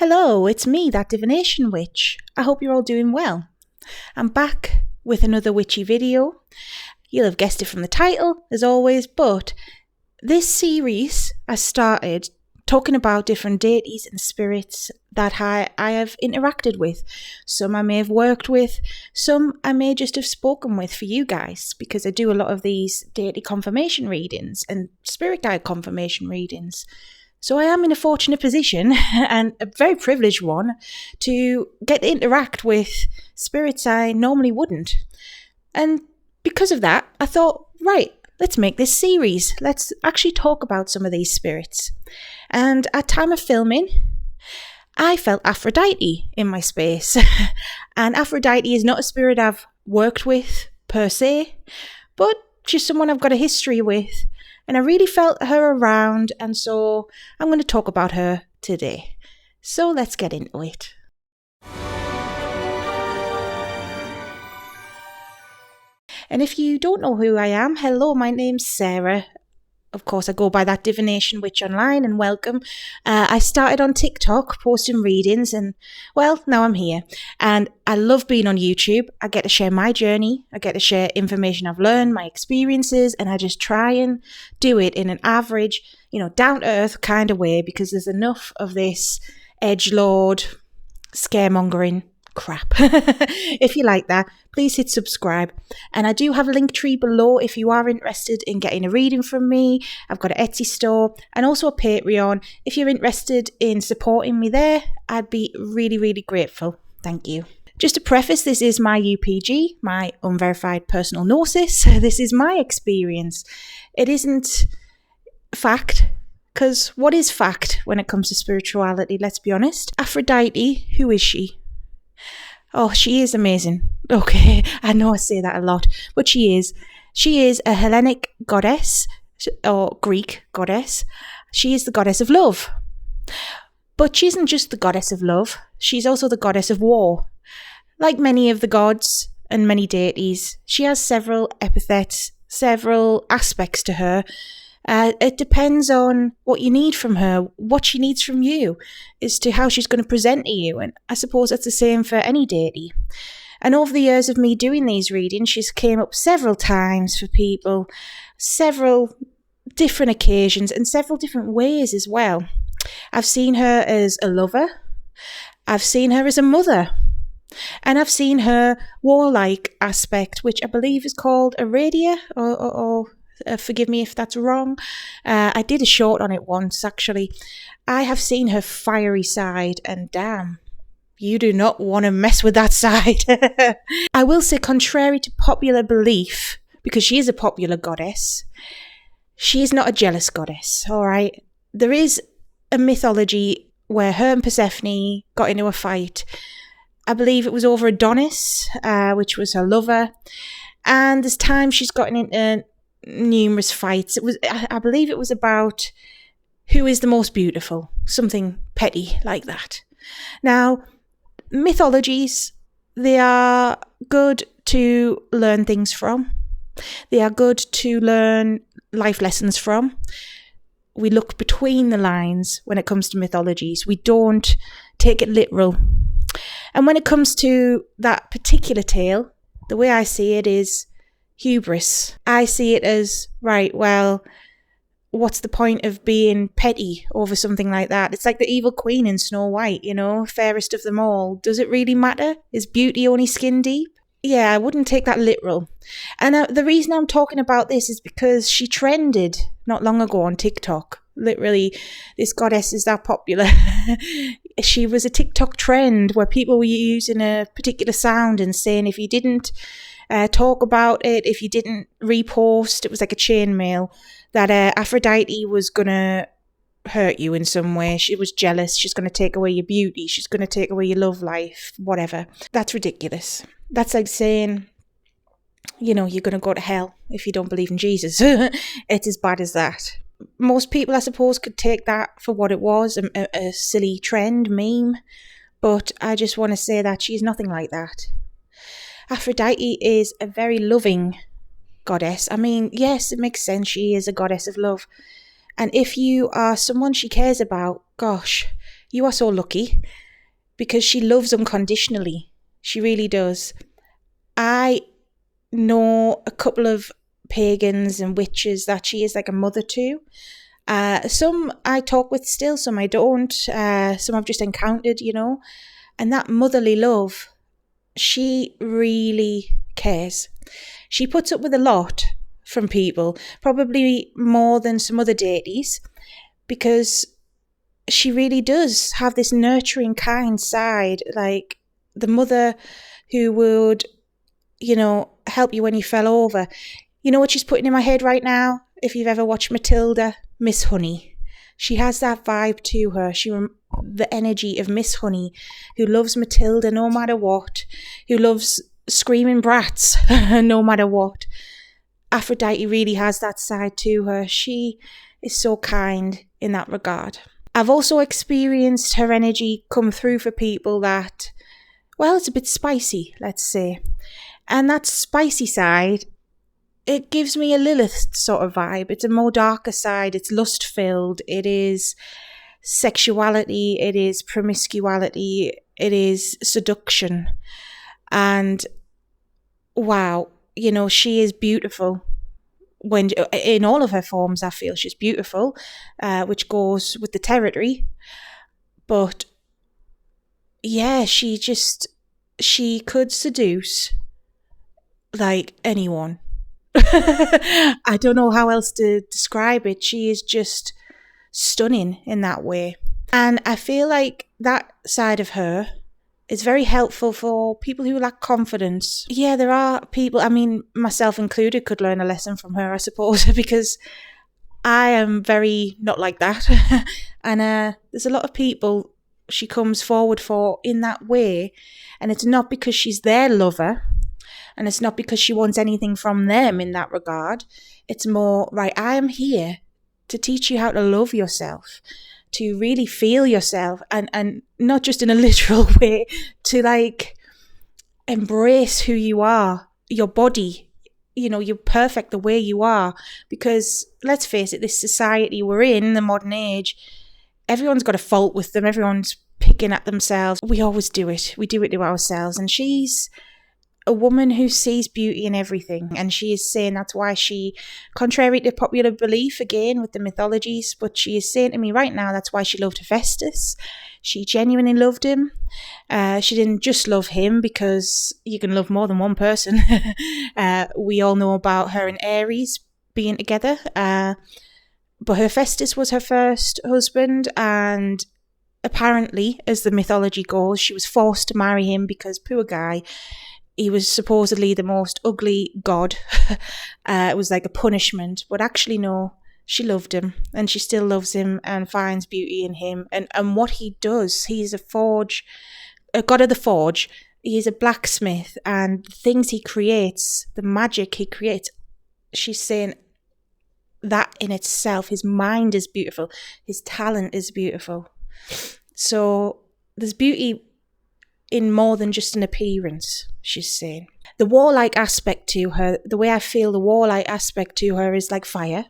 Hello, it's me, that divination witch. I hope you're all doing well. I'm back with another witchy video. You'll have guessed it from the title, as always, but this series I started talking about different deities and spirits that I have interacted with. Some I may have worked with, some I may just have spoken with for you guys, because I do a lot of these deity confirmation readings and spirit guide confirmation readings. So I am in a fortunate position, and a very privileged one, to get to interact with spirits I normally wouldn't. And because of that, I thought, right, let's make this series. Let's actually talk about some of these spirits. And at time of filming, I felt Aphrodite in my space. And Aphrodite is not a spirit I've worked with per se, but she's someone I've got a history with. And I really felt her around, and so I'm going to talk about her today. So let's get into it. And if you don't know who I am, hello, my name's Sarah. Of course, I go by that divination witch online, and welcome. I started on Tik Tok posting readings, and well, now I'm here. And I love being on YouTube. I get to share my journey. I get to share information I've learned, my experiences, and I just try and do it in an average, down to earth kind of way, because there's enough of this edgelord, scaremongering crap. If you like that, please hit subscribe. And I do have a link tree below if you are interested in getting a reading from me. I've got an Etsy store and also a Patreon. If you're interested in supporting me there, I'd be really, really grateful. Thank you. Just to preface, this is my UPG, my unverified personal gnosis. This is my experience. It isn't fact, because what is fact when it comes to spirituality? Let's be honest. Aphrodite, who is she? Oh, she is amazing. Okay, I know I say that a lot, but she is. She is a Hellenic goddess, or Greek goddess. She is the goddess of love. But she isn't just the goddess of love. She's also the goddess of war. Like many of the gods and many deities, she has several epithets, several aspects to her. It depends on what you need from her, what she needs from you, as to how she's going to present to you. And I suppose that's the same for any deity. And over the years of me doing these readings, she's came up several times for people, several different occasions and several different ways as well. I've seen her as a lover. I've seen her as a mother. And I've seen her warlike aspect, which I believe is called Aradia, or forgive me if that's wrong. I did a short on it once, actually. I have seen her fiery side, and damn, you do not want to mess with that side. I will say, contrary to popular belief, because she is a popular goddess, she is not a jealous goddess, all right? There is a mythology where her and Persephone got into a fight. I believe it was over Adonis, which was her lover. And there's times she's gotten into numerous fights. I believe it was about who is the most beautiful, something petty like that. Now, mythologies, they are good to learn things from. They are good to learn life lessons from. We look between the lines when it comes to mythologies. We don't take it literal. And when it comes to that particular tale, the way I see it is hubris. I see it as, right, well, what's the point of being petty over something like that? It's like the evil queen in Snow White, fairest of them all. Does it really matter? Is beauty only skin deep? Yeah, I wouldn't take that literal. And the reason I'm talking about this is because she trended not long ago on TikTok. Literally, this goddess is that popular. She was a TikTok trend where people were using a particular sound and saying if you didn't talk about it, if you didn't repost, it was like a chainmail, that Aphrodite was going to hurt you in some way. She was jealous. She's going to take away your beauty. She's going to take away your love life, whatever. That's ridiculous. That's like saying, you're going to go to hell if you don't believe in Jesus. It's as bad as that. Most people, I suppose, could take that for what it was, a silly trend, meme. But I just want to say that she's nothing like that. Aphrodite is a very loving goddess. I mean, yes, it makes sense. She is a goddess of love. And if you are someone she cares about, gosh, you are so lucky, because she loves unconditionally. She really does. I know a couple of pagans and witches that she is like a mother to. Some I talk with still, some I don't. Some I've just encountered, And that motherly love, she really cares. She puts up with a lot from people, probably more than some other deities, because she really does have this nurturing, kind side, like the mother who would, help you when you fell over. You know what she's putting in my head right now? If you've ever watched Matilda, Miss Honey. She has that vibe to her. The energy of Miss Honey, who loves Matilda no matter what, who loves screaming brats no matter what. Aphrodite really has that side to her. She is so kind in that regard. I've also experienced her energy come through for people that, well, it's a bit spicy, let's say. And that spicy side, it gives me a Lilith sort of vibe. It's a more darker side. It's lust-filled. It is sexuality. It is promiscuity. It is seduction. And wow, she is beautiful. When in all of her forms, I feel she's beautiful, which goes with the territory. But yeah, she could seduce like anyone. I don't know how else to describe it. She is just stunning in that way. And I feel like that side of her is very helpful for people who lack confidence. Yeah, there are people, myself included, could learn a lesson from her, I suppose, because I am very not like that. And there's a lot of people she comes forward for in that way. And it's not because she's their lover. And it's not because she wants anything from them in that regard. It's more, right, I am here to teach you how to love yourself, to really feel yourself, and not just in a literal way, to like embrace who you are, your body. You're perfect the way you are. Because let's face it, this society we're in, the modern age, everyone's got a fault with them. Everyone's picking at themselves. We always do it. We do it to ourselves. And she's a woman who sees beauty in everything, and she is saying that's why she, contrary to popular belief again with the mythologies, but she is saying to me right now that's why she loved Hephaestus. She genuinely loved him. She didn't just love him, because you can love more than one person. We all know about her and Ares being together, but Hephaestus was her first husband, and apparently, as the mythology goes, she was forced to marry him because poor guy, he was supposedly the most ugly god. It was like a punishment. But actually, no, she loved him, and she still loves him and finds beauty in him. And what he does, he's a god of the forge. He's a blacksmith, and the things he creates, the magic he creates, she's saying that in itself, his mind is beautiful. His talent is beautiful. So there's beauty in more than just an appearance, she's saying. The warlike aspect to her, the way I feel the warlike aspect to her is like fire.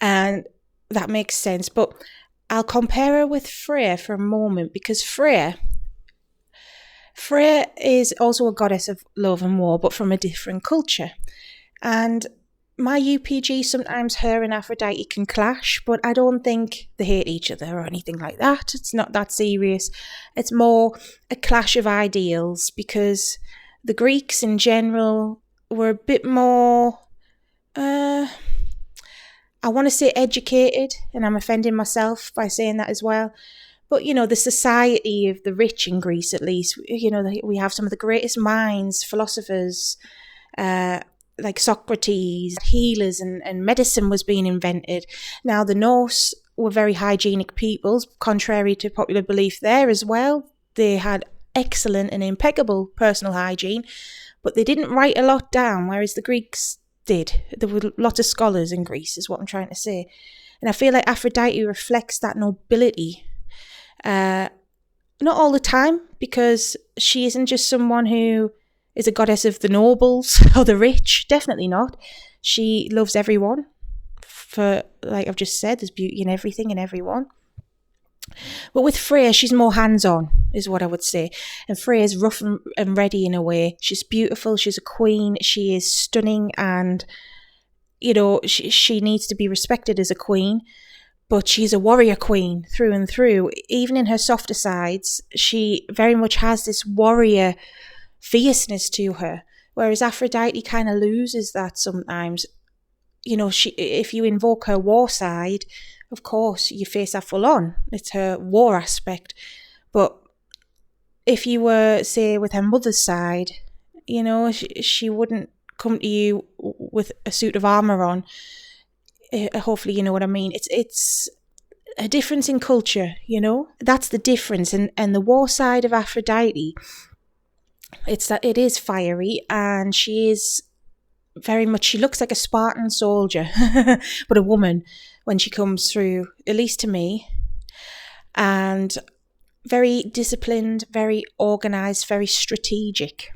And that makes sense. But I'll compare her with Freya for a moment, because Freya is also a goddess of love and war, but from a different culture. And my UPG, sometimes her and Aphrodite can clash, but I don't think they hate each other or anything like that. It's not that serious. It's more a clash of ideals, because the Greeks in general were a bit more, I want to say educated, and I'm offending myself by saying that as well. But, the society of the rich in Greece, at least, we have some of the greatest minds, philosophers, like Socrates, healers, and medicine was being invented. Now, the Norse were very hygienic peoples, contrary to popular belief there as well. They had excellent and impeccable personal hygiene, but they didn't write a lot down, whereas the Greeks did. There were lots of scholars in Greece, is what I'm trying to say. And I feel like Aphrodite reflects that nobility. Not all the time, because she isn't just someone who is a goddess of the nobles or the rich. Definitely not. She loves everyone. For, like I've just said, there's beauty in everything and everyone. But with Freya, she's more hands-on, is what I would say. And Freya's rough and ready in a way. She's beautiful, she's a queen, she is stunning, and, she needs to be respected as a queen. But she's a warrior queen through and through. Even in her softer sides, she very much has this warrior fierceness to her. Whereas Aphrodite kind of loses that sometimes. If you invoke her war side, of course, you face that full on. It's her war aspect. But if you were, say, with her mother's side, she wouldn't come to you with a suit of armour on. Hopefully you know what I mean. It's a difference in culture, That's the difference. And the war side of Aphrodite, it's that it is fiery, and she is very much, she looks like a Spartan soldier, but a woman when she comes through, at least to me. And very disciplined, very organised, very strategic.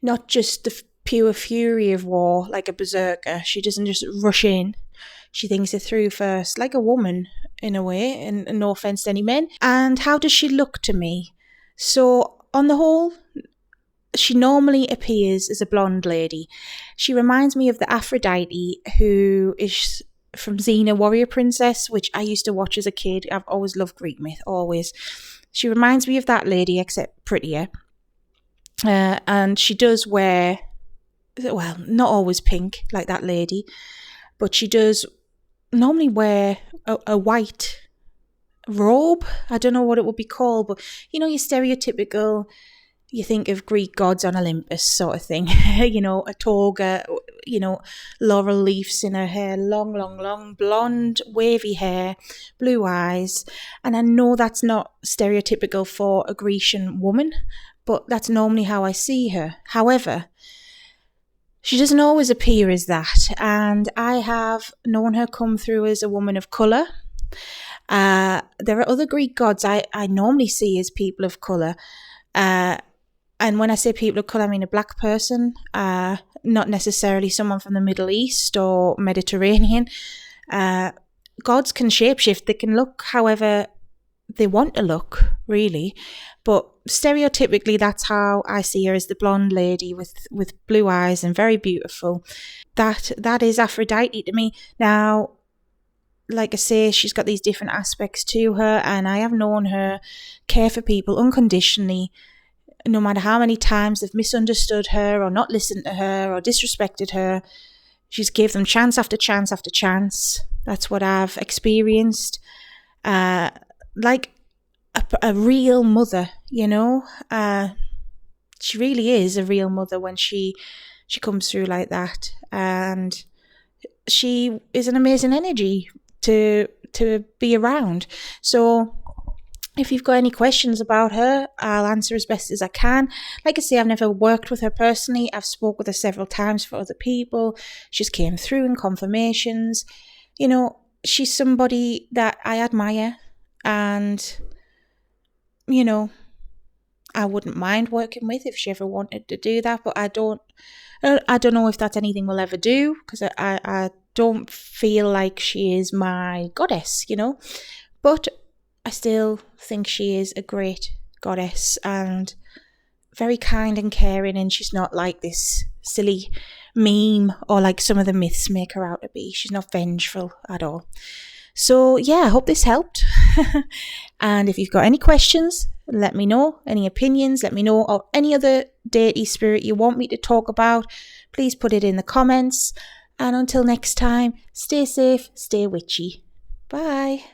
Not just the pure fury of war like a berserker. She doesn't just rush in. She thinks it through first, like a woman in a way, and no offence to any men. And how does she look to me? So on the whole, she normally appears as a blonde lady. She reminds me of the Aphrodite who is from Xena, Warrior Princess, which I used to watch as a kid. I've always loved Greek myth, always. She reminds me of that lady, except prettier. And she does wear, well, not always pink like that lady, but she does normally wear a white robe. I don't know what it would be called, but your stereotypical, you think of Greek gods on Olympus sort of thing. A toga, laurel leaves in her hair, long, blonde, wavy hair, blue eyes. And I know that's not stereotypical for a Grecian woman, but that's normally how I see her. However, she doesn't always appear as that, and I have known her come through as a woman of colour. There are other Greek gods I normally see as people of colour, and when I say people of colour, I mean a black person, not necessarily someone from the Middle East or Mediterranean. Gods can shapeshift, they can look however they want to look, really. But stereotypically, that's how I see her, as the blonde lady with blue eyes and very beautiful. That is Aphrodite to me. Now, like I say, she's got these different aspects to her, and I have known her care for people unconditionally, no matter how many times they've misunderstood her or not listened to her or disrespected her. She's gave them chance after chance after chance. That's what I've experienced. Like a real mother, she really is a real mother when she comes through like that, and she is an amazing energy to be around. So if you've got any questions about her, I'll answer as best as I can. Like I say, I've never worked with her personally. I've spoke with her several times for other people. She's came through in confirmations. She's somebody that I admire, and I wouldn't mind working with if she ever wanted to do that, but I don't know if that's anything we'll ever do, because I don't feel like she is my goddess, but I still think she is a great goddess and very kind and caring, and she's not like this silly meme or like some of the myths make her out to be. She's not vengeful at all. So yeah, I hope this helped. And if you've got any questions, let me know. Any opinions, let me know. Or any other deity spirit you want me to talk about, please put it in the comments. And until next time, stay safe, stay witchy. Bye.